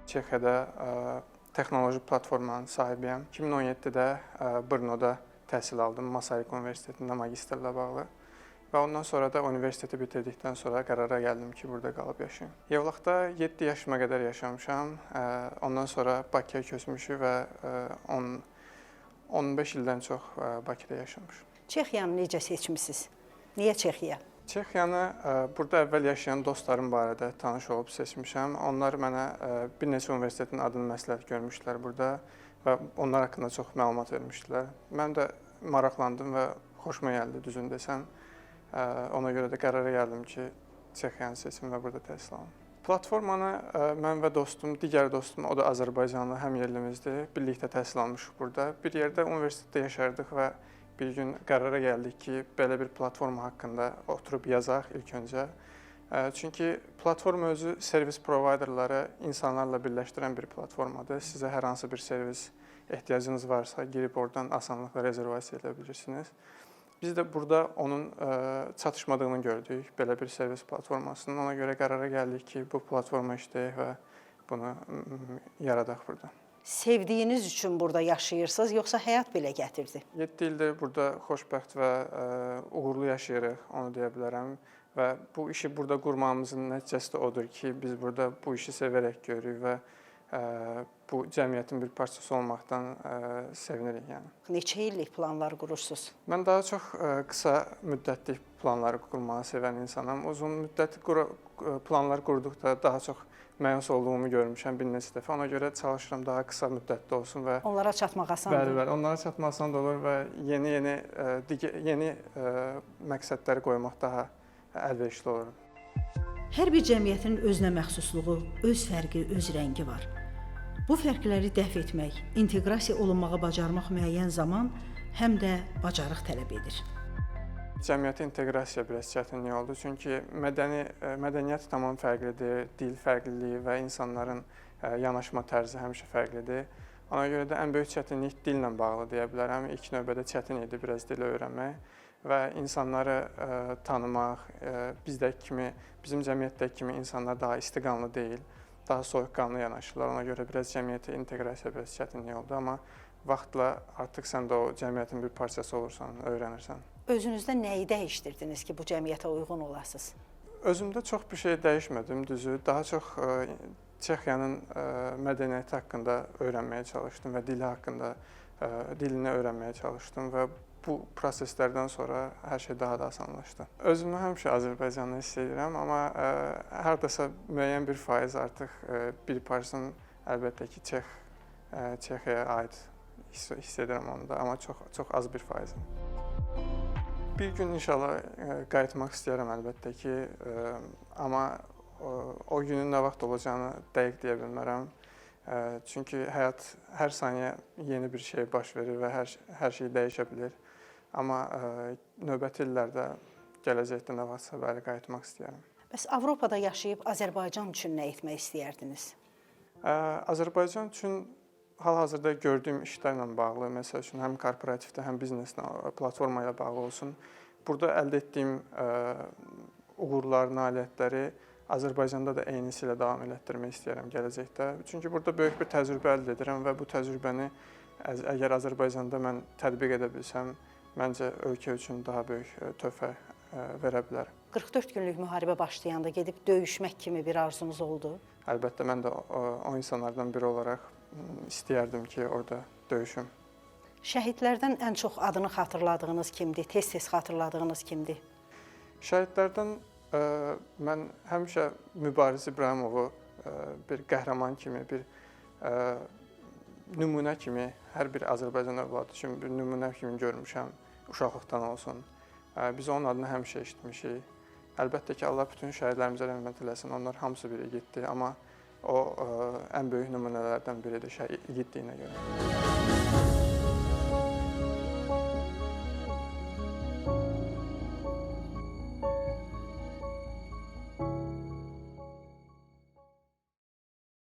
Çexiyada texnoloji platformanın sahibiyəm. 2017-də Brnoda təhsil aldım, Masaryk Universitetində magistrla bağlı. Və ondan sonra da universiteti bitirdikdən sonra qərara gəldim ki, burada qalıb yaşayım. Yevlaxda 7 yaşıma qədər yaşamışam. Ondan sonra Bakıya köçmüşük və 15 ildən çox Bakıda yaşamışam. Çexiyanı necə seçmisiniz? Niyə Çexiya? Çexiyanı burada əvvəl yaşayan dostlarım barədə tanış olub seçmişəm. Onlar mənə bir neçə universitetin adını məsləhət görmüşdülər burada və onlar haqqında çox məlumat vermişdilər. Mən də maraqlandım və xoşuma gəldi, düzünü desəm. Ona görə də qərara gəldim ki, Çexiyanı seçim və burada təhsil alım. Platformanı mən və dostum, digər dostum, o da Azərbaycanlı, həm yerlimizdir. Birlikdə təhsil almışıq burada. Bir yerdə universitetdə yaşardıq və bir gün qərara gəldik ki, belə bir platforma haqqında oturub yazaq ilk öncə. Çünki platforma özü servis provayderları insanlarla birləşdirən bir platformadır. Sizə hər hansı bir servis ehtiyacınız varsa, girib oradan asanlıqla rezervasiya edə bilirsiniz. Biz də burada onun çatışmadığını gördük, belə bir servis platformasının. Ona görə qərara gəldik ki, bu platforma işləyək və bunu yaradaq burada. Sevdiyiniz üçün burada yaşayırsınız, yoxsa həyat belə gətirdi? 7 ildir burada xoşbəxt və uğurlu yaşayırıq, onu deyə bilərəm. Və bu işi burada qurmağımızın nəticəsi də odur ki, biz burada bu işi sevərək görürük və bu cəmiyyətin bir parçası olmaqdan sevinirik. Yəni. Neçə illik planlar qurursunuz? Mən daha çox qısa müddətlik planları qurmağı sevən insanam. Uzun müddət planlar qurduqda daha çox məyus olduğumu görmüşəm bir neçə dəfə. Ona görə çalışıram daha qısa müddətli olsun və onlara çatmaq asandır. Bəli, onlara çatmaq asan da olur və yeni məqsədləri qoymaq daha əlverişli olur. Hər bir cəmiyyətin özünə məxsusluğu, öz fərqi, öz rəngi var. Bu fərqləri dəf etmək, inteqrasiya olunmağı bacarmaq müəyyən zaman, həm də bacarıq tələb edir. Cəmiyyətə inteqrasiya biraz çətinlik oldu. Çünki mədəniyyət tamam fərqlidir, dil fərqliliyi və insanların yanaşma tərzi həmişə fərqlidir. Ona görə də ən böyük çətinlik dillə bağlı deyə bilərəm. İlk növbədə çətin idi biraz dili öyrənmək və insanları tanımaq, bizim cəmiyyətdəki kimi insanlar daha istiqanlı deyil, daha soyuqqanlı yanaşırlar. Ona görə biraz cəmiyyətə inteqrasiya biraz çətinlik oldu, amma vaxtla artıq sən də o cəmiyyətin bir parçası olursan, öyrənirsən. Özünüzdə nəyi dəyişdirdiniz ki, bu cəmiyyətə uyğun olasınız? Özümdə çox bir şey dəyişmədim, düzü. Daha çox Çexiyanın mədəniyyəti haqqında öyrənməyə çalışdım və dilini öyrənməyə çalışdım və bu proseslərdən sonra hər şey daha da asanlaşdı. Özümü həmişə Azərbaycanlı hiss edirəm, amma hardasa müəyyən bir faiz artıq bir parçanın əlbəttə ki, Çexiyaya aid hiss edirəm onu da, amma çox az bir faizim. Bir gün inşallah qayıtmaq istəyərəm əlbəttə ki, amma o günün nə vaxt olacağını dəqiq deyə bilmərəm. Çünki həyat hər saniyə yeni bir şey baş verir və hər şey dəyişə bilir. Amma növbəti illərdə, gələcəkdə nə vaxtsa bəli qayıtmaq istəyərəm. Bəs Avropada yaşayıb Azərbaycan üçün nə etmək istəyərdiniz? Azərbaycan üçün hal-hazırda gördüyüm işlərlə bağlı, məsəl üçün həm korporativdə, həm bizneslə, platforma ilə bağlı olsun. Burada əldə etdiyim uğurlar, nailiyyətləri Azərbaycanda da eynisi ilə davam elətdirmək istəyirəm gələcəkdə. Çünki burada böyük bir təcrübə əldə edirəm və bu təcrübəni əgər Azərbaycanda mən tətbiq edə bilsəm, məncə ölkə üçün daha böyük töhfə verə bilər. 44 günlük müharibə başlayanda gedib döyüşmək kimi bir arzunuz oldu? Əlbəttə, mən də o insanlardan biri olaraq istəyərdim ki, orada döyüşüm. Şəhidlərdən ən çox adını xatırladığınız kimdir? Tez-tez xatırladığınız kimdir? Şəhidlərdən mən həmişə Mübariz İbrahimovu bir qəhrəman kimi, bir nümunə kimi, hər bir Azərbaycan övladı üçün bir nümunə kimi görmüşəm, uşaqlıqdan olsun. Biz onun adını həmişə eşitmişik. Əlbəttə ki, Allah bütün şəhidlərimizə rəhmət eləsin, onlar hamısı bir igiddir, amma o ən böyük nümunələrdən biridir igidliyinə görə.